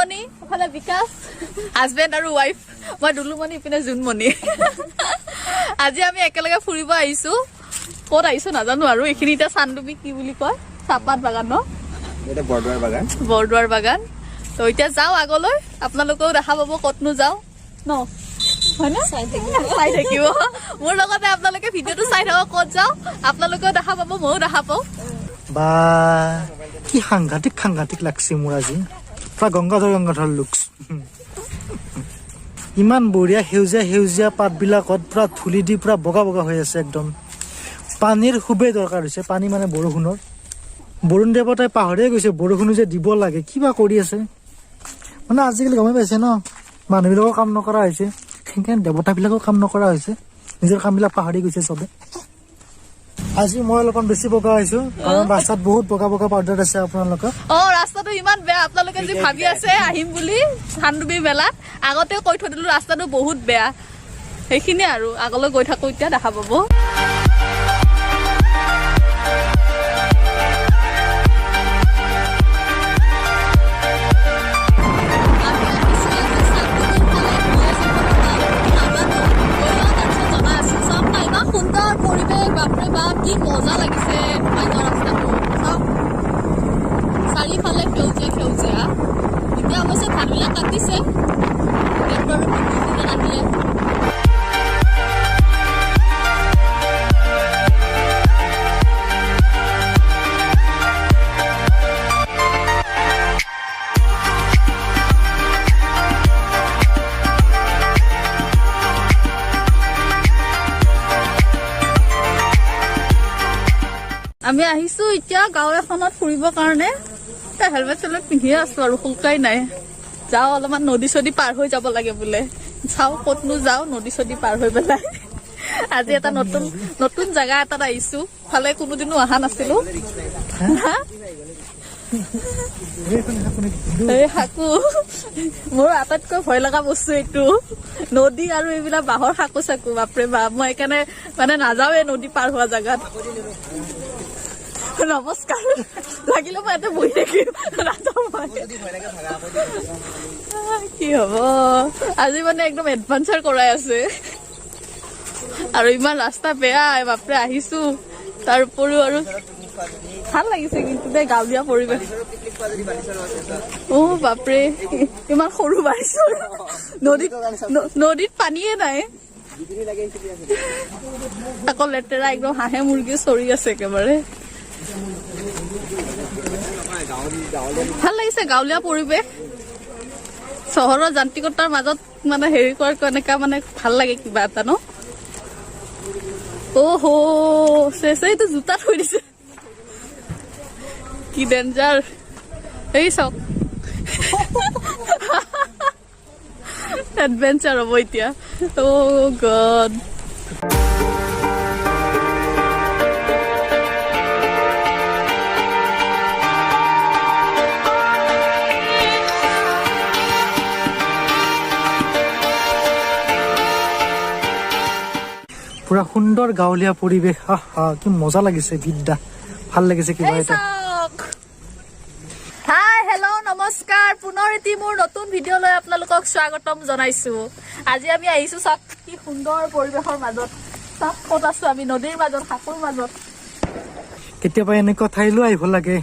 দুলুমণি ইফালে বিকাশ হাজবেণ্ড আৰু ৱাইফ মই দুলুমণি ইপিনে জোনমণি আজি আমি একেলগে ফুৰিব আহিছো ক'ত আহিছো নাজানো আৰু এইখিনি এতিয়া চান্দুবি কি বুলি কয় চাহপাত বাগান ন এটা বৰদুৱাৰ বাগান তো এতিয়া যাওঁ আগলৈ আপোনালোকেও দেখা পাব ক'তনো যাওঁ ন হয়নে চাই থাকিব মোৰ লগতে আপোনালোকে ভিডিঅ'টো চাই থাকক ক'ত যাওঁ আপোনালোকেও দেখা পাব ময়ো দেখা পাওঁ বা কি সাংঘাতিক লাগছে মোৰ আজি পুৰা গংগাধৰ লুকছ ইমান বঢ়িয়া সেউজীয়া পাতবিলাকত পুৰা ধূলি দি পুৰা বগা হৈ আছে একদম পানীৰ খুবেই দৰকাৰ হৈছে পানী মানে বৰুণ দেৱতাই পাহৰিয়ে গৈছে বৰষুণো যে দিব লাগে কিবা কৰি আছে মানে আজিকালি গমে পাইছে ন মানুহবিলাকৰ কাম নকৰা হৈছে সেইকাৰণে দেৱতাবিলাকেও কাম নকৰা হৈছে নিজৰ কামবিলাক পাহৰি গৈছে চবে আজি মই অলপমান বেছি বগা হৈছো কাৰণ ৰাস্তাত বহুত বগা পাউডাৰ আছে আপোনালোকৰ ৰাস্তাটো ইমান বেয়া আপোনালোকে যে ভাবি আছে আহিম বুলি চান্দুবি মেলাত আগতে কৈ থৈ দিলো ৰাস্তাটো বহুত বেয়া সেইখিনি আৰু আগলৈ গৈ থাকো এতিয়া দেখা পাব কি মজা লাগিছে ৰাস্তাটো চাৰিওফালে সেউজীয়া এতিয়া অৱশ্যে ধানবিলাক কাটিছে আহিলে আমি আহিছো এতিয়া গাঁও এখনত ফুৰিবৰ কাৰণে হেলমেট পিন্ধিয়ে আছো আৰু শুকাই নাই যাওঁ অলপমান নদী চদী পাৰ হৈ যাব লাগে বোলে চাওঁ ক'তনো যাওঁ নদী চদী পাৰ হৈ পেলাই আজি এটা নতুন জাগা এটাত আহিছো ফালে কোনোদিনো অহা নাছিলো শাকু মোৰ আটাইতকৈ ভয় লগা বস্তু এইটো নদী আৰু এইবিলাক বাঁহৰ শাকু চাকু বাপৰে বাপ মই সেইকাৰণে মানে নাযাওৱে নদী পাৰ হোৱা জাগাত নমস্কাৰ লাগিলে মই ইয়াতে বহি থাকিম কি হব আজি মানে একদম এডভান্সাৰ কৰাই আছে আৰু ইমান ৰাস্তা বেয়া বাপৰে আহিছো তাৰ উপৰিও আৰু ভাল লাগিছে কিন্তু দেই গাঁৱলীয়া পৰিৱেশ বাপৰে ইমান সৰু বাঢ়িছো নদীত পানীয়ে নাই আকৌ লেতেৰা একদম হাঁহে মুৰ্গী চৰি আছে একেবাৰে ভাল লাগিছে গাঁৱলীয়া পৰিৱেশ চহৰৰ যান্ত্ৰিকতাৰ মাজত মানে হেৰি কৰা এনেকা মানে ভাল লাগে কিবা এটা ন চেচেইটো জোতা থৈ দিছে কি ডেঞ্জাৰ এই চাওক এডভেঞ্চাৰ হ'ব এতিয়া গড পুৰা সুন্দৰ গাঁৱলীয়া পৰিৱেশ কি মজা লাগিছে বিদ্যা ভাল লাগিছে কিবা এটা হাই হেল্ল' নমস্কাৰ পুনৰ এটি মোৰ নতুন ভিডিঅ' লৈ আপোনালোকক স্বাগতম জনাইছো আজি আমি আহিছো চাওক কি সুন্দৰ পৰিৱেশৰ মাজত চাওক ক'ত আছো আমি নদীৰ মাজত শাকুৰ মাজত কেতিয়াবা এনেকুৱা ঠাইলৈ আহিব লাগে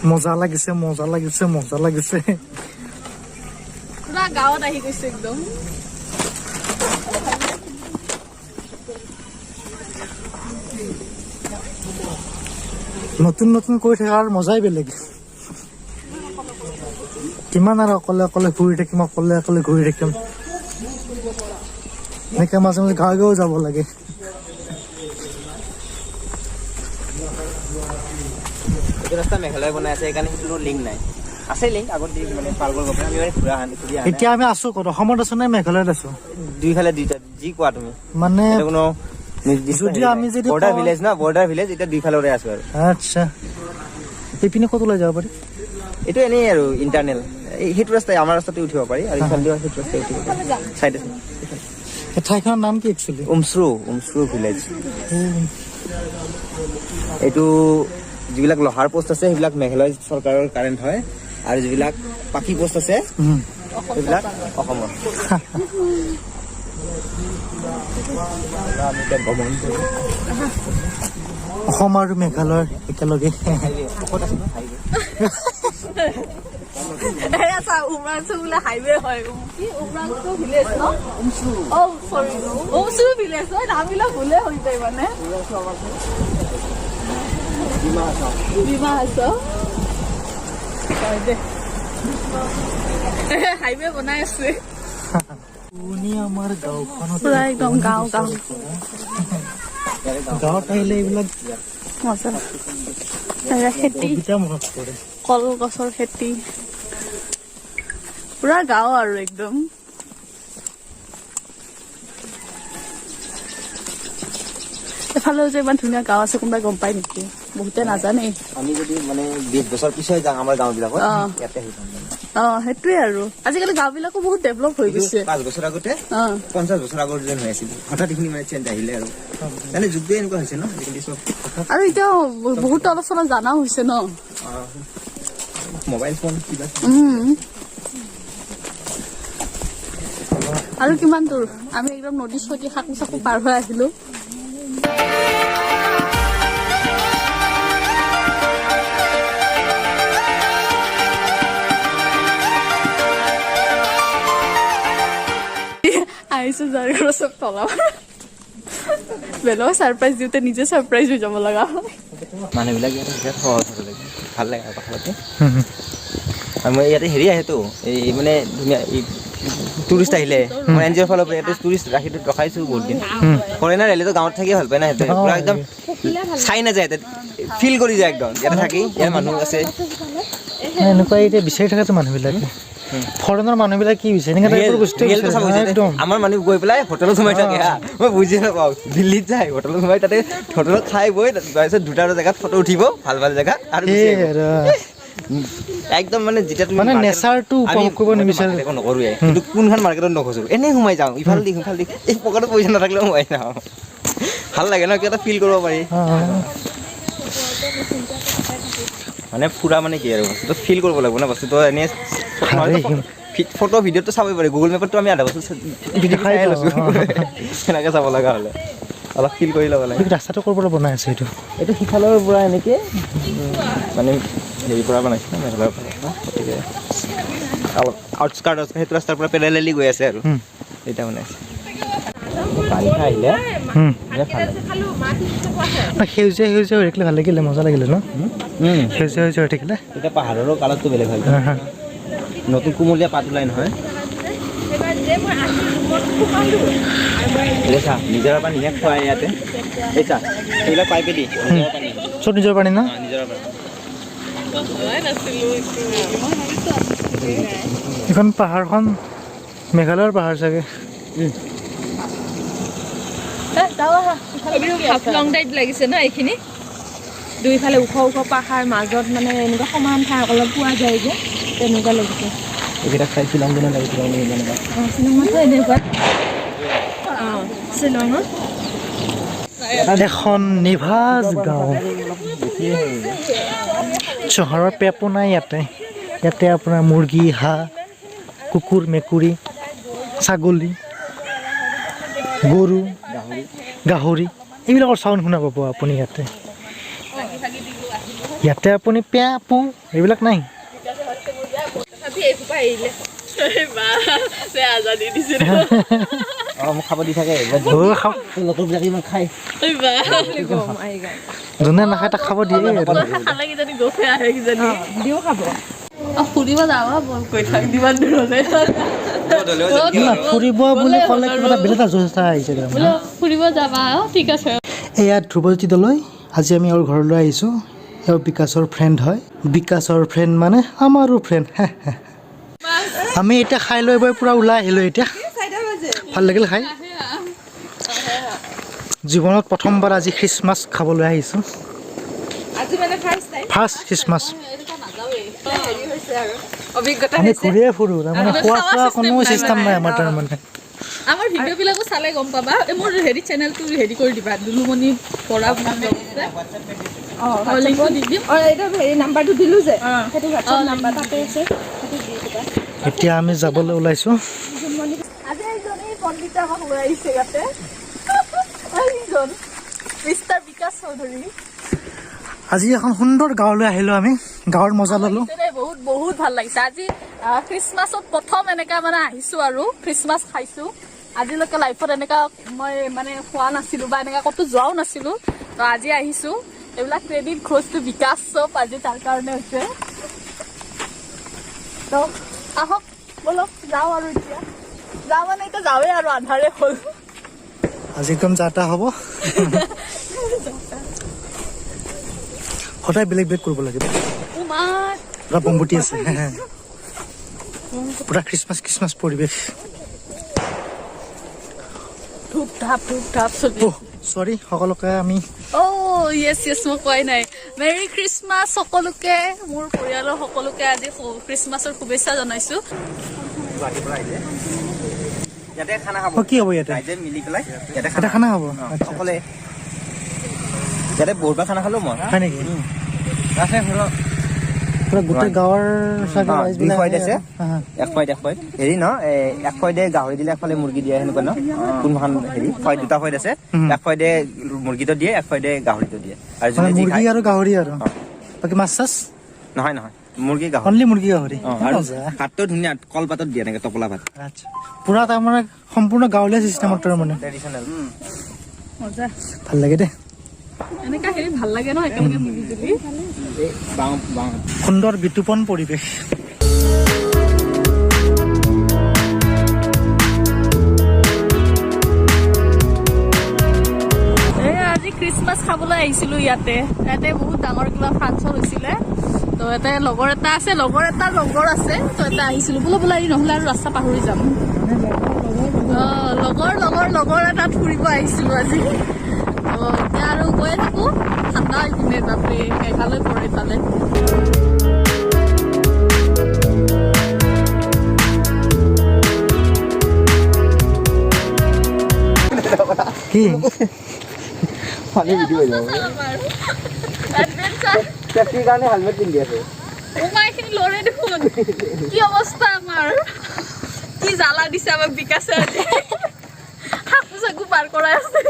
মজা লাগিছে পুৰা গাঁৱত আহি গৈছে একদম নতুন কৰি থকাৰ মজাই বেলেগ কিমান আৰু অকলে ঘূৰি থাকিম অকলে ঘূৰি থাকিম এনেকে মাজে গাঁৱেও যাব লাগে ৰাস্তা মেঘালয় বনাই আছে সেইকাৰণে সেইটো লিংক নাই আছে লিংক আগত মানে পালগৰ গৈ আমি মানে ঘূৰা এতিয়া আমি আছো ক'ত অসমত আছো নে মেঘালয়ত আছো দুইফালে দুইটা যি কোৱা তুমি মানে কোনো যদি আমি যদি বৰ্ডাৰ ভিলেজ এতিয়া দুইফালৰে আছো আৰু আচ্ছা এইপিনে ক'ত ওলাই যাব পাৰি এইটো এনেই আৰু ইণ্টাৰনেল সেইটো ৰাস্তাই আমাৰ ৰাস্তাতে উঠিব পাৰি আৰু ইফালে সেইটো ৰাস্তাই উঠিব পাৰি চাইডে ঠাইখনৰ নাম কি একচুৱেলি উমশ্ৰু ভিলেজ এইটো যিবিলাক লোহাৰ পোষ্ট আছে সেইবিলাক মেঘালয় চৰকাৰৰ কাৰেণ্ট হয় আৰু যিবিলাক পাখি পোষ্ট আছে সেইবিলাক অসমৰ। আমি এতিয়া ভ্ৰমণ কৰোঁ অসম আৰু মেঘালয়ৰ একেলগে। এয়া চা উমৰাংচু বোলে হাইৱে হয় কি উমৰাংচু ভিলেজ ন চৰি উমচু ভিলেজ হয় নামবিলাক ভুলে হৈ যায় মানে ডিমা হাছাও হয় দে হাইৱে বনাই আছে আমাৰ গাঁওখনত পুৰা একদম গাঁও গাঁৱত আহিলে এইবিলাক মজা খেতি মনত পৰে। কলগছৰ খেতি পুৰা গাঁও আৰু একদম এফালেও যে ইমান ধুনীয়া গাঁও আছে কোনোবাই গম পায় নেকি বহুতে নাজানে আমি যদি মানে 20 বছৰ পিছত যাওঁ আমাৰ গাঁওবিলাকত ইয়াতে আহি পাম সেইটোৱে আৰু আজিকালি গাঁওবিলাকো বহুত ডেভেলপ হৈ গৈছে 5 বছৰ আগতে 50 বছৰ আগৰ যেন হৈ আছিল হঠাৎ এইখিনি মানে চেঞ্জ আহিলে আৰু মানে যুগটোৱে এনেকুৱা হৈছে ন আজিকালি চব আৰু এতিয়া বহুত অলপ চলপ জানাও হৈছে ন মোবাইল ফোন কিবা আৰু কিমান দূৰ আমি একদম নদী চদী সাকু চাকু পাৰ হৈ আহিলো আহিছো যাৰ ঘৰৰ চব তলাব বেলেগ ছাৰপ্ৰাইজ দিওঁতে নিজে ছাৰপ্ৰাইজ হৈ যাব লগা হয় মানুহবিলাক ইয়াতে বিৰাট সহজ হ'ব লাগে ভাল লাগে কথা পাতি আৰু মই ইয়াতে হেৰি আহেতো এই মানে ধুনীয়া টুৰিষ্ট আহিলে মই এন জি অ'ৰ ফালৰ পৰা ইয়াতে টুৰিষ্ট ৰখাইছোঁ বহুত দিন ফৰেনাৰ আহিলেতো গাঁৱত থাকিয়ে ভাল পায় না সিহঁতে পূৰা একদম চাই নাযায় ইয়াতে ফিল কৰি যায় একদম ইয়াতে থাকি ইয়াৰ মানুহ আছে এনেকুৱা এতিয়া বিচাৰি থাকাতো মানুহবিলাকে ফৰেনৰ মানুহবিলাক কি বিচাৰে আমাৰ মানুহ গৈ পেলাই হোটেলত সোমাই থাকে হা মই বুজি নাপাওঁ দিল্লীত যায় হোটেলত সোমাই তাতে হোটেলত খাই বৈ তাৰপিছত দুটা জেগাত ফটো উঠিব ভাল ভাল জেগাত আৰু একদম মানে যেতিয়া তুমি মানে নেচাৰটো উপভোগ কৰিব নিবিচাৰে একো নকৰোৱে কিন্তু কোনখন মাৰ্কেটত নখোজো এনেই সোমাই যাওঁ ইফাল দি সিফাল দি এই পকেটত পইচা নাথাকিলেও সোমাই যাওঁ ভাল লাগে ন কিবা এটা ফিল কৰিব পাৰি মানে ফুৰা মানে কি আৰু বস্তুটো ফিল কৰিব লাগিব না বস্তুটো এনেই ফটো ভিডিঅ'টো চাবই পাৰি গুগল মেপতো আমি আধা বছৰ চাই লৈছোঁ সেনেকৈ চাব লগা হ'লে অলপ ফিল কৰি ল'ব লাগে ৰাস্তাটো ক'ৰ পৰা বনাই আছে এইটো সিফালৰ পৰা এনেকৈ মানে হেৰিৰ পৰা বনাইছে না মেঘালয়ৰ পৰা গতিকে অলপ আউটস্কাৰ্ট আছে সেইটো ৰাস্তাৰ পৰা পেৰেলেলি গৈ আছে আৰু এতিয়া বনাইছে বাৰিষা আহিলে সেউজীয়া সেউজীয়া হৈ থাকিলে ভাল লাগিলে মজা লাগিলে ন সেউজীয়া সেউজীয়া হৈ থাকিলে এতিয়া পাহাৰৰো কালাৰটো বেলেগ হয় নতুন কুমলীয়া পাত ওলাই নহয় চা নিজৰ পানী নিজে খুৱাই ইয়াতে এই চা এইবিলাক পাইপে দি চব নিজৰ পানী ন নিজৰ পানী এইখন পাহাৰখন মেঘালয়ৰ পাহাৰ চাগে লং টাইপ লাগিছে ন এইখিনি দুইফালে ওখ ওখ পাহাৰ মাজত মানে এনেকুৱা সমান ঠাই অলপ পোৱা যায় যে তেনেকুৱা লাগিছে এইকেইটা চাই শ্বিলং দিনত লাগিছিল শ্বিলঙতো এনেকুৱা শ্বিলঙত এখন নিভাজ গাঁও চহৰৰ পেপো নাই ইয়াতে ইয়াতে আপোনাৰ মুৰ্গী হাঁহ কুকুৰ মেকুৰী ছাগলী গৰু গাহৰি এইবিলাকৰ চাউণ্ড শুনা পাব আপুনি ইয়াতে ইয়াতে আপুনি পেয়া পু এইবিলাক নাই মোক খাব দি থাকে নতুনবিলাকে ইমান খাই যোনে নাখায় তাক খাব দিয়ে দিও খাব ফুৰিব যাবা বল কৈ থাক যিমান দূৰলৈ ফুৰিব বুলি ক'লে কিবা এটা বেলেগ এটা যথেষ্ট আহিছে বোলে ফুৰিব যাবা ঠিক আছে এয়া ধ্ৰুৱজ্যোতি দলৈ আজি আমি আৰু ঘৰলৈ আহিছোঁ এওঁ বিকাশৰ ফ্ৰেণ্ড হয় বিকাশৰ ফ্ৰেণ্ড মানে আমাৰো ফ্ৰেণ্ড আমি এতিয়া খাই লৈ বৈ পূৰা ওলাই আহিলোঁ এতিয়া ভাল লাগিল খাই জীৱনত প্ৰথমবাৰ আজি খ্ৰীষ্টমাছ খাবলৈ আহিছোঁ ফাৰ্ষ্ট খ্ৰীষ্টমাছ আমি ঘূৰিয়ে ফুৰোঁ তাৰমানে খোৱা চোৱা কোনো চিষ্টেম নাই আমাৰ তাৰমানে আমাৰ ভিডিঅ'বিলাকো চালে গম পাবা মোৰ হেৰি চেনেলটো হেৰি কৰি দিবা দুলুমণি পৰা লিংকটো দি দিম এইটো হেৰি নাম্বাৰটো দিলোঁ যে অঁ। সেইটো হোৱাটছআপ নাম্বাৰ তাতে আছে সেইটো দি দিবা এতিয়া আমি যাবলৈ ওলাইছো। আজি এইজন এই পণ্ডিতে আমাক লৈ আহিছে ইয়াতে এইজন মিষ্টাৰ বিকাশ চৌধুৰী আজি এখন সুন্দৰ গাঁৱলৈ আহিলো আমি, গাঁৱৰ মজা ললো। বহুত বহুত ভাল লাগিছে আজি খ্ৰীষ্টমাছত প্ৰথম এনেকা মানে আহিছো আৰু খ্ৰীষ্টমাছ খাইছো। আজিলৈকে লাইফত এনেকা মই মানে খোৱা নাছিলো বা এনেকা ক'তো যোৱাও নাছিলো, তো আজি আহিছো। এইবিলাক ক্ৰেডিট খোজ টু বিকাশ চব আজি তাৰ কাৰণে হৈছে। তো আহক বলক যাওঁ আৰু এতিয়া যাওঁ মানে এতিয়া যাওঁৱে আৰু আন্ধাৰে হ'ল। আজি একদম যাতা হ'ব। সদায় বেলেগ বেলেগ কৰিব লাগিব। পুৰা বম্বুটি আছে, পুৰা খ্ৰীষ্টমাছ পৰিৱেশ। ধূপ ধাপ চলি চৰি সকলোকে আমি য়েছ মই কোৱাই নাই। মেৰী খ্ৰীষ্টমাছ সকলোকে, মোৰ পৰিয়ালৰ সকলোকে আজি খ্ৰীষ্টমাছৰ শুভেচ্ছা জনাইছো। ইয়াতে খানা খাব, কি হ'ব ইয়াতে? ৰাইজে মিলি পেলাই ইয়াতে এটা খানা হ'ব। সকলোৱে ইয়াতে বহুত বাৰ খানা খালো মই। হয় নেকি? আছে ধৰক পুৰা গোটেই গাঁৱৰ চাগে দুই ৰাইজবিলাক ফইড আছে, হা, হা। এক ফইড হেৰি ন, এক ফইডে গাহৰি দিলে একফালে মুৰ্গী দিয়ে সেনেকুৱা ন, কোনখন হেৰি ফইড দুটা ফইড আছে, এক ফইডে মুৰ্গীটো দিয়ে এক ফইডে গাহৰিটো দিয়ে। আৰু মানে যোনে যি মুৰ্গী খায় আৰু গাহৰি আৰু বাকী মাছ চাছ নহয় মুৰ্গী গাহৰি। অনলি মুৰ্গী গাহৰি। আৰু মজা। ভাতটো ধুনীয়া কলপাতত দিয়ে এনেকে টোপোলা ভাত, আচ্ছা, পুৰা তাৰমানে সম্পূৰ্ণ গাঁৱলীয়া চিষ্টেমত তাৰমানে ট্ৰেডিচনেল। মজা ভাল লাগে দেই। এনেকা হেৰি ভাল লাগে ন একেলগে মিলি জুলি। সুন্দৰ বিতুপন পৰিৱেশ। আজি খ্ৰীষ্টমাছ খাবলৈ আহিছিলো ইয়াতে বহুত ডাঙৰ কিবা ফাংচন হৈছিলে। তো ইয়াতে লগৰ এটা আছে, লগৰ এটাৰ লগৰ আছে, তো ইয়াতে আহিছিলো। বোলা নহ'লে আৰু ৰাস্তা পাহৰি যাম। লগৰ এটাত ফুৰিব আহিছিলো আজি। তো এতিয়া আৰু গৈয়ে থাকো, ঠাণ্ডা হৈ পিনে বাপৰে মেঘালয় পৰে তালে। কি চেফটিৰ কাৰণে হেলমেট পিন্ধি আছে। এইখিনি লৰে দেখোন কি অৱস্থা আমাৰ, কি জ্বালা দিছে আমাক বিকাশে আজি। হাকু চাকু পাৰ কৰাই আছে।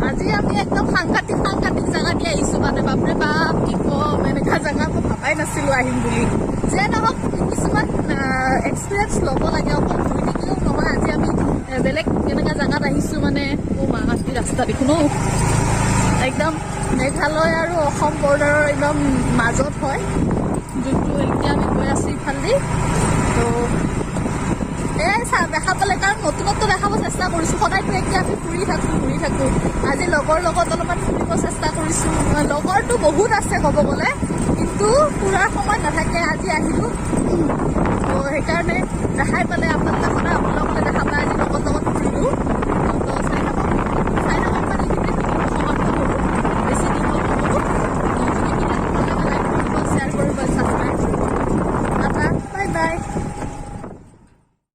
আজি আমি একদম সাংঘাতিক জেগা দি আহিছো মানে বাপৰে বাপ কি কম, এনেকা জেগা মই ভাবাই নাছিলো আহিম বুলি। যে নহওক কিছুমান এক্সপিৰিয়েঞ্চ ল'ব লাগে, অকল ঘূৰি থাকিলেও নহয়। আজি আমি বেলেগ এনেকা জেগাত আহিছো মানে মাটি ৰাস্তা দেখোন একদম মেঘালয় আৰু অসম বৰ্ডাৰৰ একদম মাজত হয়, যোনটো এতিয়া আমি গৈ আছো ইফালেদি। তো এয়াই দেখা পালে, কাৰণ নতুনত্ব দেখাব চেষ্টা কৰিছো। সদায়তো এতিয়া আমি ঘূৰি থাকো। আজি লগৰ লগত অলপমান ফুৰিব চেষ্টা কৰিছো। লগৰটো বহুত আছে ক'ব গ'লে, কিন্তু ফুৰাৰ সময় নাথাকে। আজি আহিলো, তো সেইকাৰণে দেখাই পালে আপোনালোকে সদায়